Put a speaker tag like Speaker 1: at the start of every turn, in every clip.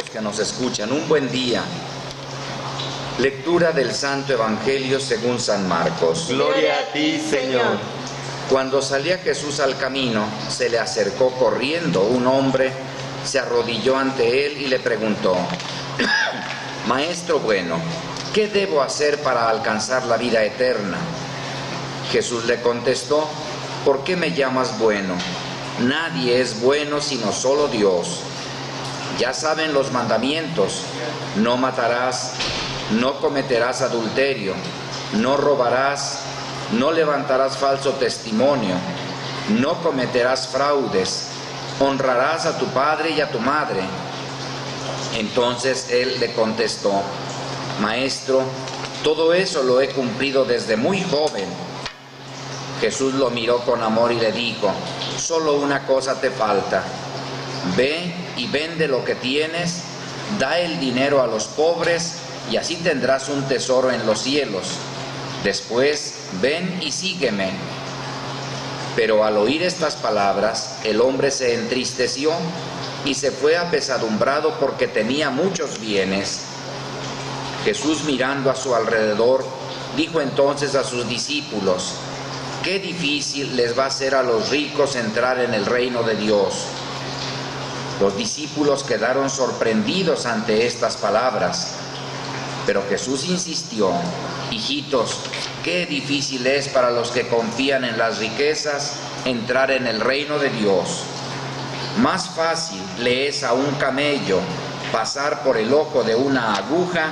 Speaker 1: los que nos escuchan, un buen día. Lectura del Santo Evangelio según San Marcos.
Speaker 2: Gloria a ti, Señor.
Speaker 1: Cuando salía Jesús al camino, se le acercó corriendo un hombre, se arrodilló ante él y le preguntó: Maestro bueno, ¿qué debo hacer para alcanzar la vida eterna? Jesús le contestó: ¿por qué me llamas bueno? Nadie es bueno sino solo Dios. Ya saben los mandamientos: no matarás, no cometerás adulterio, no robarás, no levantarás falso testimonio, no cometerás fraudes, honrarás a tu padre y a tu madre. Entonces él le contestó: Maestro, todo eso lo he cumplido desde muy joven. Jesús lo miró con amor y le dijo: solo una cosa te falta. Ve y vende lo que tienes, da el dinero a los pobres y así tendrás un tesoro en los cielos. Después, ven y sígueme. Pero al oír estas palabras, el hombre se entristeció y se fue apesadumbrado porque tenía muchos bienes. Jesús, mirando a su alrededor, dijo entonces a sus discípulos: qué difícil les va a ser a los ricos entrar en el reino de Dios. Los discípulos quedaron sorprendidos ante estas palabras. Pero Jesús insistió: hijitos, qué difícil es para los que confían en las riquezas entrar en el reino de Dios. Más fácil le es a un camello pasar por el ojo de una aguja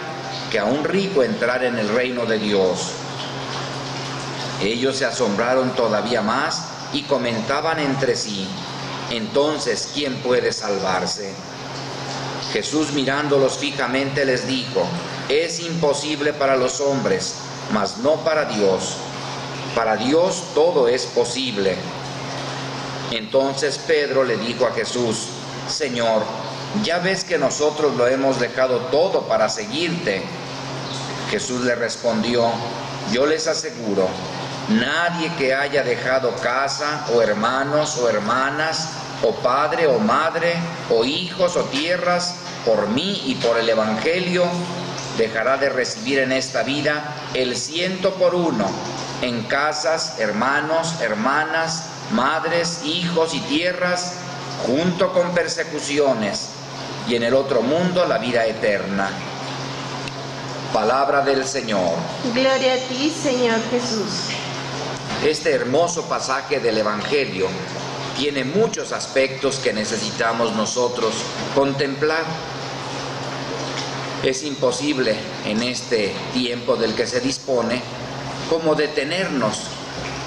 Speaker 1: que a un rico entrar en el reino de Dios. Ellos se asombraron todavía más y comentaban entre sí: entonces, ¿quién puede salvarse? Jesús, mirándolos fijamente, les dijo: es imposible para los hombres, mas no para Dios. Para Dios todo es posible. Entonces Pedro le dijo a Jesús: Señor, ya ves que nosotros lo hemos dejado todo para seguirte. Jesús le respondió: yo les aseguro, nadie que haya dejado casa, o hermanos, o hermanas, o padre, o madre, o hijos, o tierras, por mí y por el Evangelio, dejará de recibir en esta vida el 100 por 1, en casas, hermanos, hermanas, madres, hijos y tierras, junto con persecuciones, y en el otro mundo la vida eterna. Palabra del Señor.
Speaker 2: Gloria a ti, Señor Jesús.
Speaker 1: Este hermoso pasaje del Evangelio tiene muchos aspectos que necesitamos nosotros contemplar. Es imposible en este tiempo del que se dispone como detenernos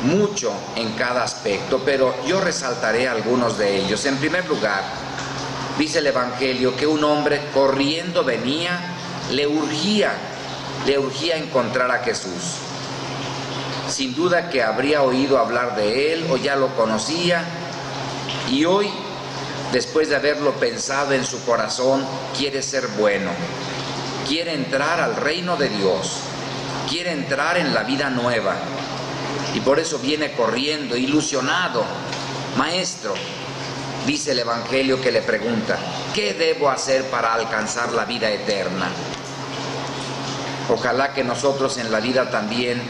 Speaker 1: mucho en cada aspecto, pero yo resaltaré algunos de ellos. En primer lugar, dice el Evangelio que un hombre corriendo venía, le urgía encontrar a Jesús. Sin duda que habría oído hablar de él o ya lo conocía, y hoy, después de haberlo pensado en su corazón, quiere ser bueno, quiere entrar al reino de Dios, quiere entrar en la vida nueva, y por eso viene corriendo, ilusionado. Maestro, dice el Evangelio que le pregunta: ¿qué debo hacer para alcanzar la vida eterna? Ojalá que nosotros en la vida también,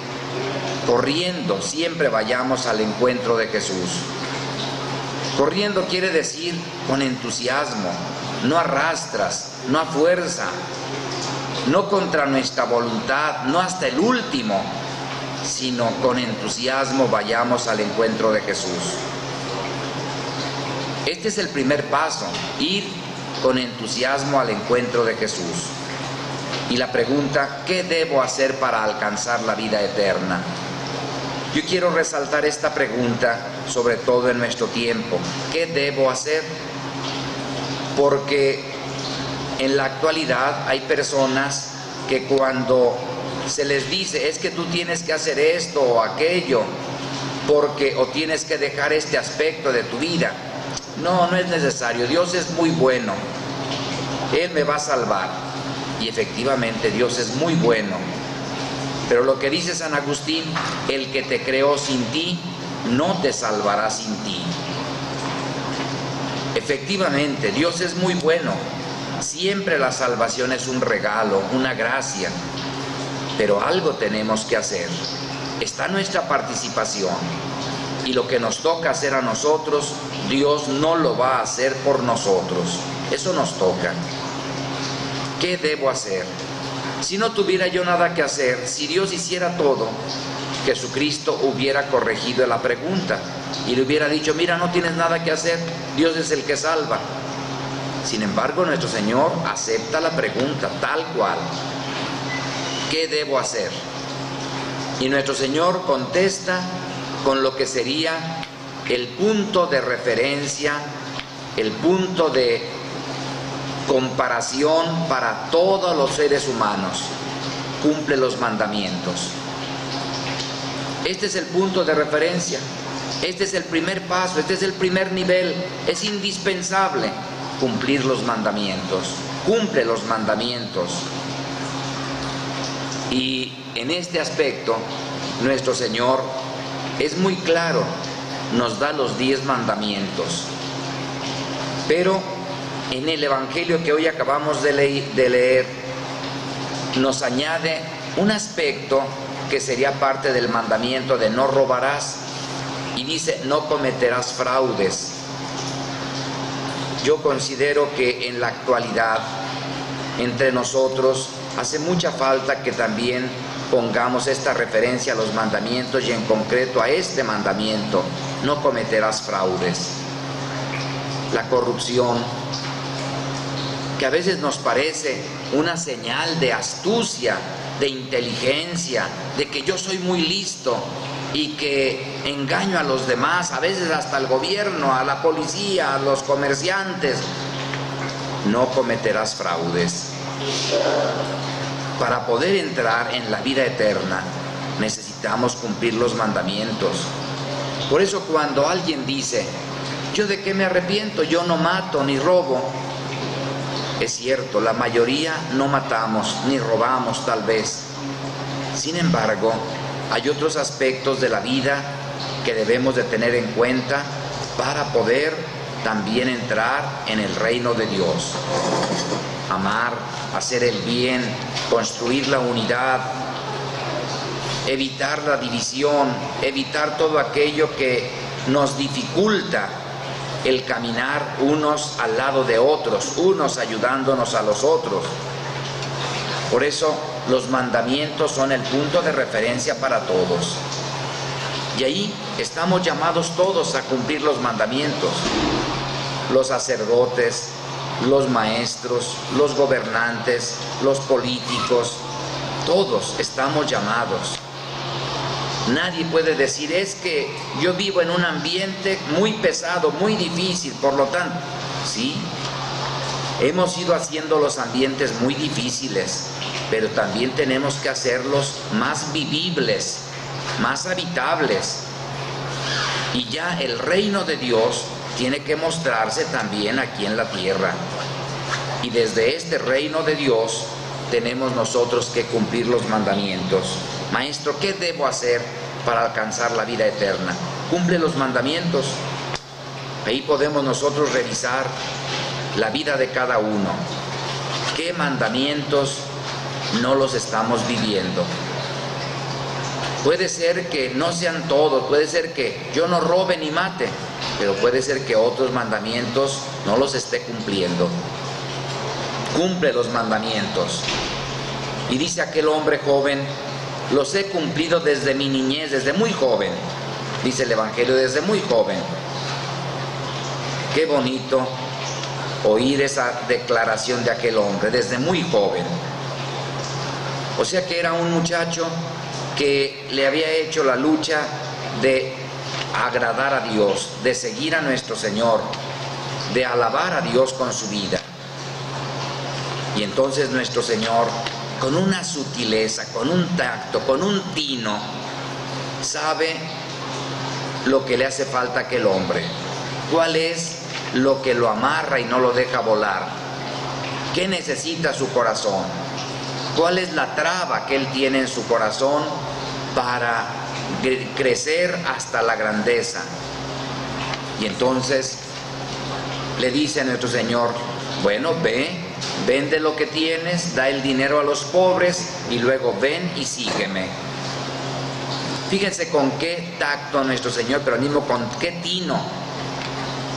Speaker 1: corriendo, siempre vayamos al encuentro de Jesús. Corriendo quiere decir con entusiasmo, no a rastras, no a fuerza, no contra nuestra voluntad, no hasta el último, sino con entusiasmo vayamos al encuentro de Jesús. Este es el primer paso, ir con entusiasmo al encuentro de Jesús. Y la pregunta: ¿qué debo hacer para alcanzar la vida eterna? Yo quiero resaltar esta pregunta, sobre todo en nuestro tiempo. ¿Qué debo hacer? Porque en la actualidad hay personas que cuando se les dice: es que tú tienes que hacer esto o aquello, porque o tienes que dejar este aspecto de tu vida. No, no es necesario. Dios es muy bueno. Él me va a salvar. Y efectivamente Dios es muy bueno. Pero lo que dice San Agustín: el que te creó sin ti, no te salvará sin ti. Efectivamente, Dios es muy bueno, Siempre la salvación es un regalo, una gracia, pero algo tenemos que hacer. Está nuestra participación, y lo que nos toca hacer a nosotros, Dios no lo va a hacer por nosotros. Eso nos toca. ¿Qué debo hacer? Si no tuviera yo nada que hacer, si Dios hiciera todo, Jesucristo hubiera corregido la pregunta y le hubiera dicho: mira, no tienes nada que hacer, Dios es el que salva. Sin embargo, nuestro Señor acepta la pregunta tal cual. ¿Qué debo hacer? Y nuestro Señor contesta con lo que sería el punto de referencia, el punto de comparación para todos los seres humanos: cumple los mandamientos. Este es el punto de referencia, este es el primer paso, este es el primer nivel. Es indispensable cumplir los mandamientos. Cumple los mandamientos. Y en este aspecto nuestro Señor es muy claro, nos da los 10 mandamientos. Pero en el Evangelio que hoy acabamos de leer, nos añade un aspecto que sería parte del mandamiento de no robarás, y dice: no cometerás fraudes. Yo considero que en la actualidad, entre nosotros, hace mucha falta que también pongamos esta referencia a los mandamientos, y en concreto a este mandamiento: no cometerás fraudes. La corrupción, que a veces nos parece una señal de astucia, de inteligencia, de que yo soy muy listo y que engaño a los demás, a veces hasta al gobierno, a la policía, a los comerciantes. No cometerás fraudes. Para poder entrar en la vida eterna necesitamos cumplir los mandamientos. Por eso cuando alguien dice: ¿yo de qué me arrepiento? Yo no mato ni robo. Es cierto, la mayoría no matamos ni robamos tal vez. Sin embargo, hay otros aspectos de la vida que debemos de tener en cuenta para poder también entrar en el reino de Dios. Amar, hacer el bien, construir la unidad, evitar la división, evitar todo aquello que nos dificulta el caminar unos al lado de otros, unos ayudándonos a los otros. Por eso los mandamientos son el punto de referencia para todos. Y ahí estamos llamados todos a cumplir los mandamientos. Los sacerdotes, los maestros, los gobernantes, los políticos, todos estamos llamados. Nadie puede decir: es que yo vivo en un ambiente muy pesado, muy difícil, por lo tanto. Sí, hemos ido haciendo los ambientes muy difíciles, pero también tenemos que hacerlos más vivibles, más habitables. Y ya el reino de Dios tiene que mostrarse también aquí en la tierra. Y desde este reino de Dios tenemos nosotros que cumplir los mandamientos. Maestro, ¿qué debo hacer para alcanzar la vida eterna? Cumple los mandamientos. Ahí podemos nosotros revisar la vida de cada uno. ¿Qué mandamientos no los estamos viviendo? Puede ser que no sean todos, puede ser que yo no robe ni mate, pero puede ser que otros mandamientos no los esté cumpliendo. Cumple los mandamientos. Y dice aquel hombre joven: los he cumplido desde mi niñez, desde muy joven. Dice el Evangelio, desde muy joven. Qué bonito oír esa declaración de aquel hombre, desde muy joven. O sea que era un muchacho que le había hecho la lucha de agradar a Dios, de seguir a nuestro Señor, de alabar a Dios con su vida. Y entonces nuestro Señor, con una sutileza, con un tacto, con un tino, sabe lo que le hace falta a aquel hombre. ¿Cuál es lo que lo amarra y no lo deja volar? ¿Qué necesita su corazón? ¿Cuál es la traba que él tiene en su corazón para crecer hasta la grandeza? Y entonces le dice a nuestro Señor: bueno, ve, Vende lo que tienes, da el dinero a los pobres y luego ven y sígueme. Fíjense con qué tacto nuestro Señor, pero al mismo con qué tino.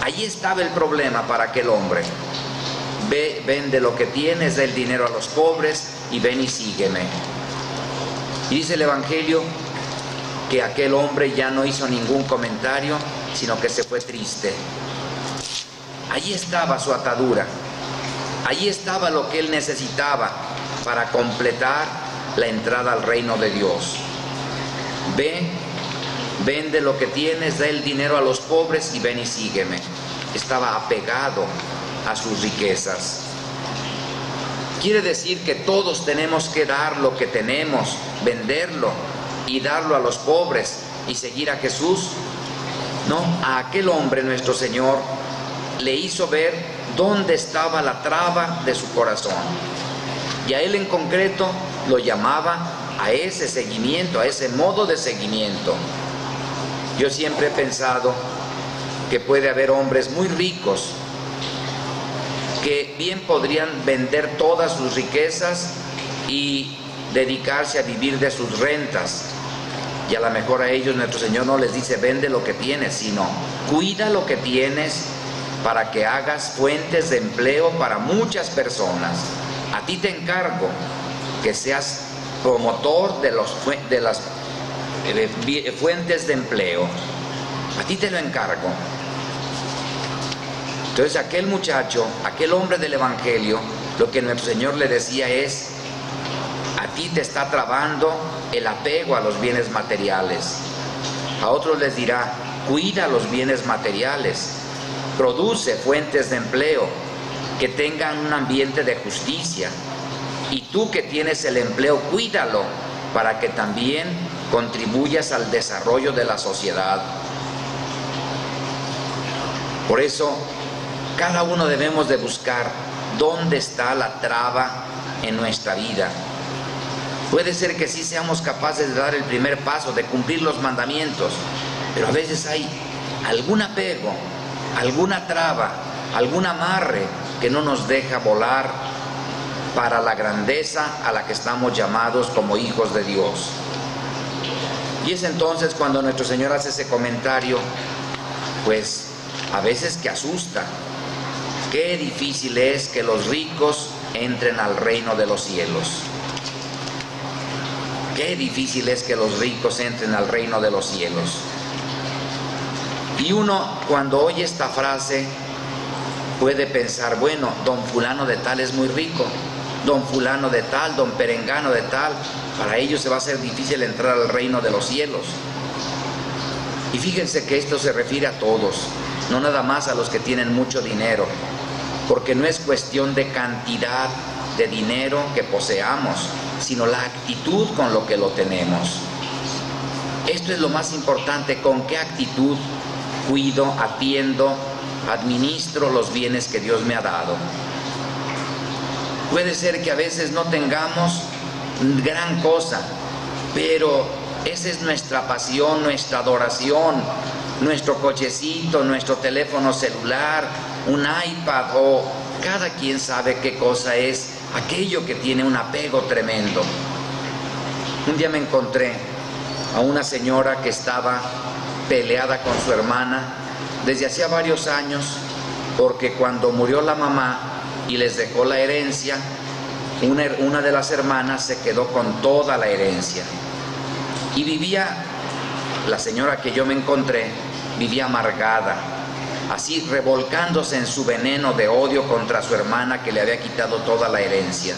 Speaker 1: Allí estaba el problema para aquel hombre. Ve, vende lo que tienes, da el dinero a los pobres y ven y sígueme. Y dice el Evangelio que aquel hombre ya no hizo ningún comentario, sino que se fue triste. Allí estaba su atadura. Allí estaba lo que él necesitaba para completar la entrada al reino de Dios. Ve, vende lo que tienes, da el dinero a los pobres y ven y sígueme. Estaba apegado a sus riquezas. Quiere decir que todos tenemos que dar lo que tenemos, venderlo y darlo a los pobres y seguir a Jesús. No, a aquel hombre nuestro Señor le hizo ver dónde estaba la traba de su corazón. Y a él en concreto lo llamaba a ese seguimiento, a ese modo de seguimiento. Yo siempre he pensado que puede haber hombres muy ricos que bien podrían vender todas sus riquezas y dedicarse a vivir de sus rentas. Y a lo mejor a ellos nuestro Señor no les dice vende lo que tienes, sino cuida lo que tienes para que hagas fuentes de empleo para muchas personas. A ti te encargo que seas promotor de las fuentes de empleo. A ti te lo encargo. Entonces aquel muchacho, aquel hombre del Evangelio, lo que nuestro Señor le decía es: a ti te está trabando el apego a los bienes materiales. A otros les dirá: cuida los bienes materiales, produce fuentes de empleo que tengan un ambiente de justicia. Y tú que tienes el empleo, cuídalo para que también contribuyas al desarrollo de la sociedad. Por eso, cada uno debemos de buscar dónde está la traba en nuestra vida. Puede ser que sí seamos capaces de dar el primer paso, de cumplir los mandamientos, pero a veces hay algún apego, alguna traba, algún amarre que no nos deja volar para la grandeza a la que estamos llamados como hijos de Dios. Y es entonces cuando nuestro Señor hace ese comentario, pues a veces que asusta. Qué difícil es que los ricos entren al reino de los cielos. Qué difícil es que los ricos entren al reino de los cielos. Y uno, cuando oye esta frase, puede pensar: bueno, don fulano de tal es muy rico, don fulano de tal, don perengano de tal, para ellos se va a hacer difícil entrar al reino de los cielos. Y fíjense que esto se refiere a todos, no nada más a los que tienen mucho dinero, porque no es cuestión de cantidad de dinero que poseamos, sino la actitud con lo que lo tenemos. Esto es lo más importante: con qué actitud cuido, atiendo, administro los bienes que Dios me ha dado. Puede ser que a veces no tengamos gran cosa, pero esa es nuestra pasión, nuestra adoración, nuestro cochecito, nuestro teléfono celular, un iPad, o cada quien sabe qué cosa es aquello que tiene un apego tremendo. Un día me encontré a una señora que estaba peleada con su hermana desde hacía varios años, porque cuando murió la mamá y les dejó la herencia, una de las hermanas se quedó con toda la herencia. Y vivía, la señora que yo me encontré, vivía amargada, así revolcándose en su veneno de odio contra su hermana que le había quitado toda la herencia.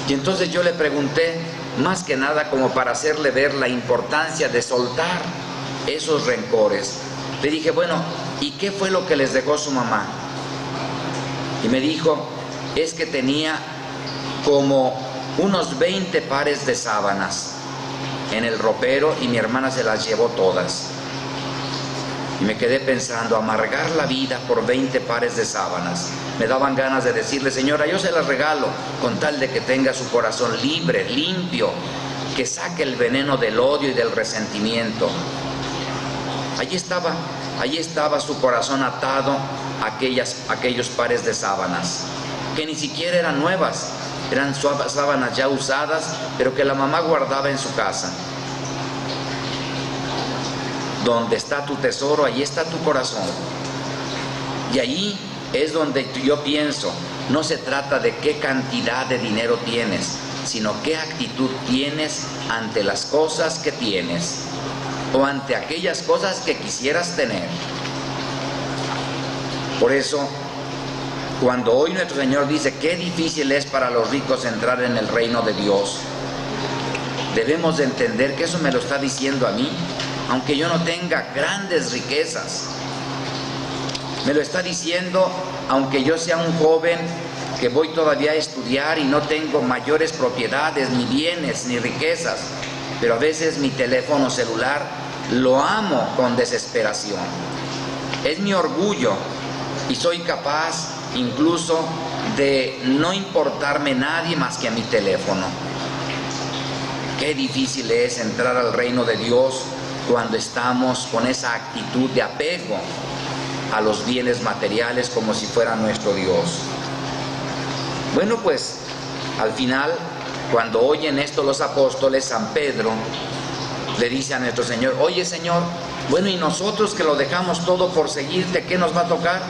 Speaker 1: Y entonces yo le pregunté, más que nada como para hacerle ver la importancia de soltar esos rencores. Le dije: bueno, ¿y qué fue lo que les dejó su mamá? Y me dijo: es que tenía como unos 20 pares de sábanas en el ropero y mi hermana se las llevó todas. Y me quedé pensando: amargar la vida por 20 pares de sábanas. Me daban ganas de decirle: señora, yo se las regalo, con tal de que tenga su corazón libre, limpio, que saque el veneno del odio y del resentimiento. Allí estaba su corazón atado a aquellos pares de sábanas. que ni siquiera eran nuevas, eran sábanas ya usadas, pero que la mamá guardaba en su casa. Donde está tu tesoro, ahí está tu corazón. Y ahí es donde yo pienso, no se trata de qué cantidad de dinero tienes, sino qué actitud tienes ante las cosas que tienes o ante aquellas cosas que quisieras tener. Por eso, cuando hoy nuestro Señor dice qué difícil es para los ricos entrar en el reino de Dios, debemos de entender que eso me lo está diciendo a mí, aunque yo no tenga grandes riquezas. Me lo está diciendo aunque yo sea un joven que voy todavía a estudiar y no tengo mayores propiedades, ni bienes, ni riquezas, pero a veces mi teléfono celular lo amo con desesperación. Es mi orgullo y soy capaz incluso de no importarme nadie más que a mi teléfono. Qué difícil es entrar al reino de Dios cuando estamos con esa actitud de apego a los bienes materiales como si fuera nuestro Dios. Bueno, pues al final, cuando oyen esto los apóstoles, San Pedro le dice a nuestro Señor: oye, Señor, bueno, y nosotros que lo dejamos todo por seguirte, ¿qué nos va a tocar?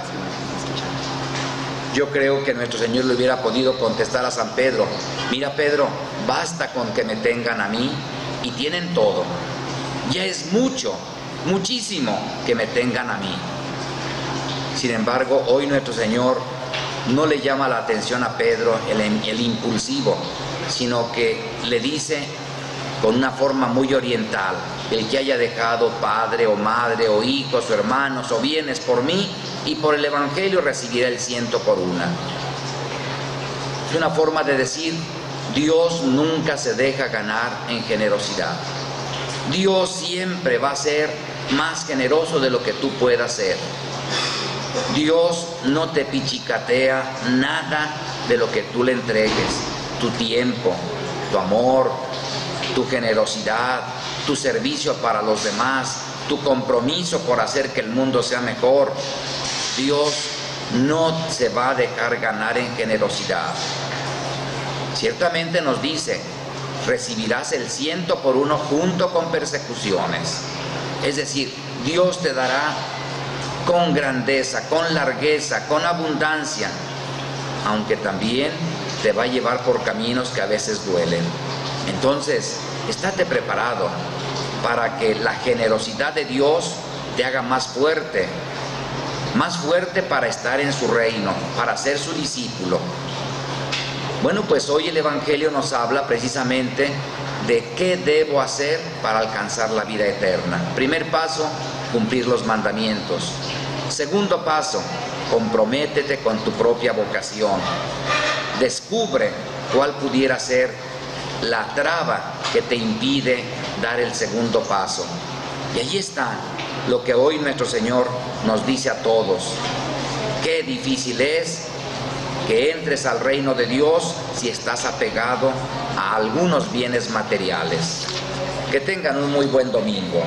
Speaker 1: Yo creo que nuestro Señor le hubiera podido contestar a San Pedro: mira, Pedro, basta con que me tengan a mí y tienen todo. Ya es mucho, muchísimo que me tengan a mí. Sin embargo, hoy nuestro Señor no le llama la atención a Pedro el impulsivo, sino que le dice con una forma muy oriental: el que haya dejado padre o madre o hijos o hermanos o bienes por mí y por el Evangelio recibirá el 100 por una. Es una forma de decir: Dios nunca se deja ganar en generosidad. Dios siempre va a ser más generoso de lo que tú puedas ser. Dios no te pichicatea nada de lo que tú le entregues: tu tiempo, tu amor, tu generosidad, tu servicio para los demás, tu compromiso por hacer que el mundo sea mejor. Dios no se va a dejar ganar en generosidad. Ciertamente nos dice: recibirás el 100 por uno junto con persecuciones. Es decir, Dios te dará con grandeza, con largueza, con abundancia, aunque también te va a llevar por caminos que a veces duelen. Entonces, estate preparado para que la generosidad de Dios te haga más fuerte para estar en su reino, para ser su discípulo. Bueno, pues hoy el Evangelio nos habla precisamente de qué debo hacer para alcanzar la vida eterna. Primer paso, cumplir los mandamientos. Segundo paso, comprométete con tu propia vocación. Descubre cuál pudiera ser la traba que te impide dar el segundo paso. Y allí está lo que hoy nuestro Señor nos dice a todos: qué difícil es que entres al reino de Dios si estás apegado a algunos bienes materiales. Que tengan un muy buen domingo.